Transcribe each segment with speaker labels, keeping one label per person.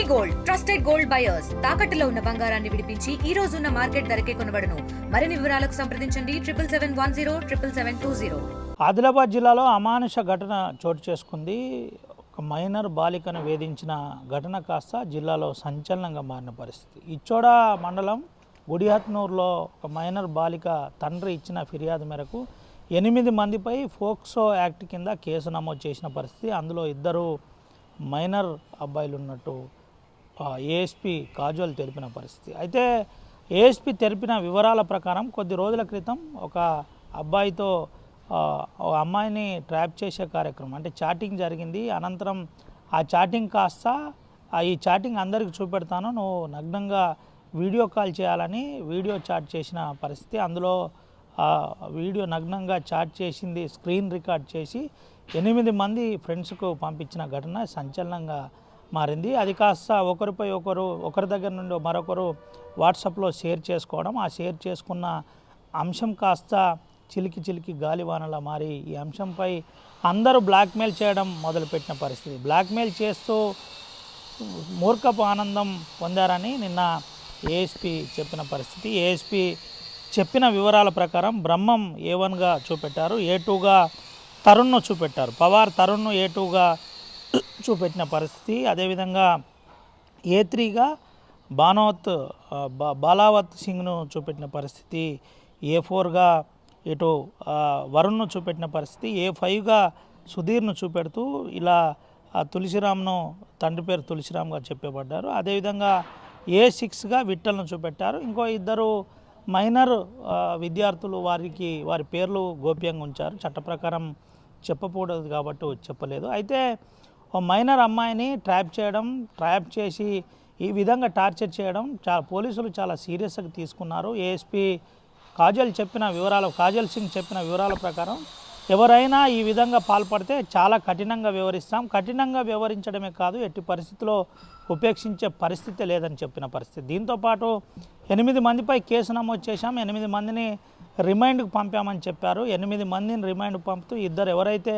Speaker 1: Gold trusted gold buyers తాకట్టులో ఉన్న బంగారాన్ని విడిపించి ఈ రోజు ఉన్న మార్కెట్ ధరకే కొనబడును. మరిన్ని వివరాలకు సంప్రదించండి 7771077720.
Speaker 2: ఆదిలాబాద్ జిల్లాలో అమానుష ఘటన చోటు చేసుకుంది. ఒక మైనర్ బాలికను వేధించిన ఘటన కాస్త జిల్లాలో సంచలనంగా మారిన పరిస్థితి. ఇచ్చోడ మండలం గుడిహత్నూరులో ఒక మైనర్ బాలిక తండ్రి ఇచ్చిన ఫిర్యాదు మేరకు 8 మందిపై ఫోక్సో యాక్ట్ కింద కేసు నమోదు చేసిన పరిస్థితి. అందులో 2 మైనర్ అబ్బాయిలు ఉన్నట్టు ఏఎస్పీ కాజోల్ తెలిపిన పరిస్థితి. అయితే ఏఎస్పీ తెలిపిన వివరాల ప్రకారం కొద్ది రోజుల క్రితం ఒక అబ్బాయితో అమ్మాయిని ట్రాప్ చేసే కార్యక్రమం అంటే చాటింగ్ జరిగింది. అనంతరం ఆ చాటింగ్ కాస్త ఈ చాటింగ్ అందరికీ చూపెడతాను, నువ్వు నగ్నంగా వీడియో కాల్ చేయాలని వీడియో చాట్ చేసిన పరిస్థితి. అందులో వీడియో నగ్నంగా చాట్ చేసింది స్క్రీన్ రికార్డ్ చేసి 8 మంది ఫ్రెండ్స్కు పంపించిన ఘటన సంచలనంగా మారింది. అది కాస్త ఒకరి దగ్గర నుండి మరొకరు వాట్సాప్లో షేర్ చేసుకోవడం, ఆ షేర్ చేసుకున్న అంశం కాస్త చిలికి గాలివానలా మారి ఈ అంశంపై అందరూ బ్లాక్మెయిల్ చేయడం మొదలుపెట్టిన పరిస్థితి. బ్లాక్మెయిల్ చేస్తూ మూర్ఖపు ఆనందం పొందారని నిన్న ఏఎస్పీ చెప్పిన పరిస్థితి. ఏఎస్పీ చెప్పిన వివరాల ప్రకారం బ్రహ్మం A1గా చూపెట్టారు, A2గా తరుణ్ను చూపెట్టారు, పవార్ తరుణ్ను A2గా చూపెట్టిన పరిస్థితి. అదేవిధంగా A3గా బాలావత్ సింగ్ను చూపెట్టిన పరిస్థితి, A4గా ఇటు వరుణ్ను చూపెట్టిన పరిస్థితి, A5గా సుధీర్ను చూపెడుతూ ఇలా తులసిరామ్ను తండ్రి పేరు తులసిరామ్గా చెప్పబడ్డారు. అదేవిధంగా A6గా విఠల్ను చూపెట్టారు. ఇంకో 2 మైనర్ విద్యార్థులు వారి పేర్లు గోప్యంగా ఉంచారు. చట్ట ప్రకారం చెప్పకూడదు కాబట్టి చెప్పలేదు. అయితే ఓ మైనర్ అమ్మాయిని ట్రాప్ చేసి ఈ విధంగా టార్చర్ చేయడం పోలీసులు చాలా సీరియస్గా తీసుకున్నారు. ఏఎస్పీ కాజల్ సింగ్ చెప్పిన వివరాల ప్రకారం ఎవరైనా ఈ విధంగా పాల్పడితే చాలా కఠినంగా వ్యవహరిస్తాం, కఠినంగా వ్యవహరించడమే కాదు ఎట్టి పరిస్థితిలో ఉపేక్షించే పరిస్థితి లేదని చెప్పిన పరిస్థితి. దీంతోపాటు 8 మందిపై కేసు నమోదు చేశాం, 8 మందిని రిమైండ్కు పంపామని చెప్పారు. 8 మందిని రిమైండ్కు పంపుతూ 2 ఎవరైతే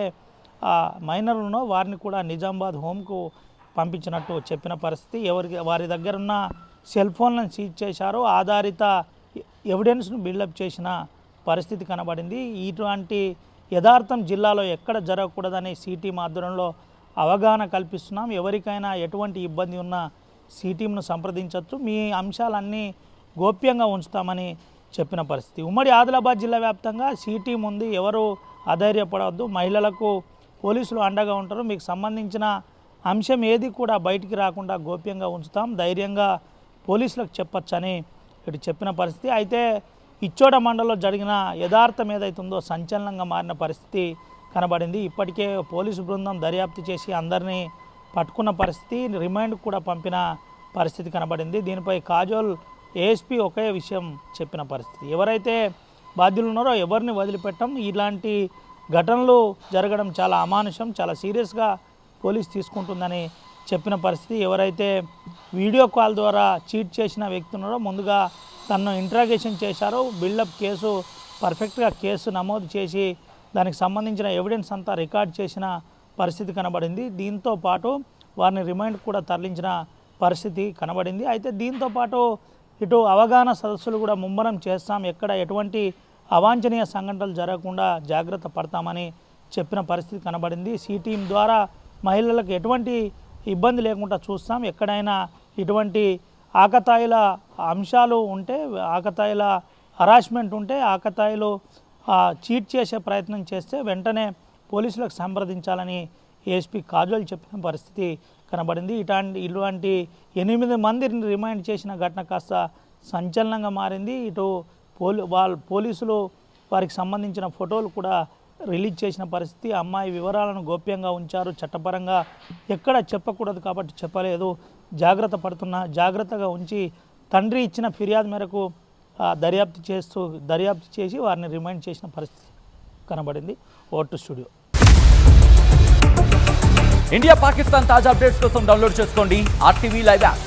Speaker 2: మైనర్లునో వారిని కూడా నిజామాబాద్ హోమ్కు పంపించినట్టు చెప్పిన పరిస్థితి. వారి దగ్గర ఉన్న సెల్ ఫోన్లను సీజ్ చేశారు, ఆధారిత ఎవిడెన్స్ను బిల్డప్ చేసిన పరిస్థితి కనబడింది. ఇటువంటి యథార్థం జిల్లాలో ఎక్కడ జరగకూడదని సిటీం ఆధ్వర్యంలో అవగాహన కల్పిస్తున్నాం. ఎవరికైనా ఎటువంటి ఇబ్బంది ఉన్నా సిటీంను సంప్రదించవచ్చు, మీ అంశాలన్నీ గోప్యంగా ఉంచుతామని చెప్పిన పరిస్థితి. ఉమ్మడి ఆదిలాబాద్ జిల్లా వ్యాప్తంగా సిటీం ఉంది, ఎవరు అధైర్యపడవద్దు, మహిళలకు పోలీసులు అండగా ఉంటారు, మీకు సంబంధించిన అంశం ఏది కూడా బయటికి రాకుండా గోప్యంగా ఉంచుతాం, ధైర్యంగా పోలీసులకు చెప్పొచ్చని ఇటు చెప్పిన పరిస్థితి. అయితే ఇచ్చోడ మండలంలో జరిగిన యథార్థం ఏదైతుందో సంచలనంగా మారిన పరిస్థితి కనబడింది. ఇప్పటికే పోలీసు బృందం దర్యాప్తు చేసి అందరినీ పట్టుకున్న పరిస్థితి, రిమైండ్ కూడా పంపిన పరిస్థితి కనబడింది. దీనిపై కాజోల్ ఏఎస్పీ ఒకే విషయం చెప్పిన పరిస్థితి, ఎవరైతే బాధ్యులు ఉన్నారో ఎవరిని వదిలిపెట్టం, ఇలాంటి ఘటనలు జరగడం చాలా అమానుషం, చాలా సీరియస్గా పోలీసు తీసుకుంటుందని చెప్పిన పరిస్థితి. ఎవరైతే వీడియో కాల్ ద్వారా చీట్ చేసిన వ్యక్తి ఉన్నారో ముందుగా తనను ఇంట్రాగేషన్ చేశారో, బిల్డప్ కేసు పర్ఫెక్ట్గా కేసు నమోదు చేసి దానికి సంబంధించిన ఎవిడెన్స్ అంతా రికార్డ్ చేసిన పరిస్థితి కనబడింది. దీంతో పాటు వారిని రిమైండ్ కూడా తరలించిన పరిస్థితి కనబడింది. అయితే దీంతోపాటు ఇటు అవగాహన సదస్సులు కూడా ముమ్మరం చేస్తాం, ఎక్కడ ఎటువంటి అవాంఛనీయ సంఘటనలు జరగకుండా జాగ్రత్త పడతామని చెప్పిన పరిస్థితి కనబడింది. సిటీం ద్వారా మహిళలకు ఎటువంటి ఇబ్బంది లేకుండా చూస్తాం, ఎక్కడైనా ఇటువంటి ఆకతాయిల అంశాలు ఉంటే, ఆకతాయిల హరాస్మెంట్ ఉంటే, ఆకతాయిలు చీట్ చేసే ప్రయత్నం చేస్తే వెంటనే పోలీసులకు సంప్రదించాలని ఏఎస్పీ కాజోల్ చెప్పిన పరిస్థితి కనబడింది. ఇలాంటి 8 మందిని రిమైండ్ చేసిన ఘటన కాస్త సంచలనంగా మారింది. ఇటు పోలీసులు వారికి సంబంధించిన ఫోటోలు కూడా రిలీజ్ చేసిన పరిస్థితి. అమ్మాయి వివరాలను గోప్యంగా ఉంచారు, చట్టపరంగా ఎక్కడ చెప్పకూడదు కాబట్టి చెప్పలేదు, జాగ్రత్తగా ఉంచి తండ్రి ఇచ్చిన ఫిర్యాదు మేరకు దర్యాప్తు చేసి వారిని రిమైండ్ చేసిన పరిస్థితి కనబడింది. Vote studio.
Speaker 3: ఇండియా పాకిస్తాన్ తాజా అప్డేట్స్ కోసం డౌన్లోడ్ చేసుకోండి RTV లైవ్ యాప్.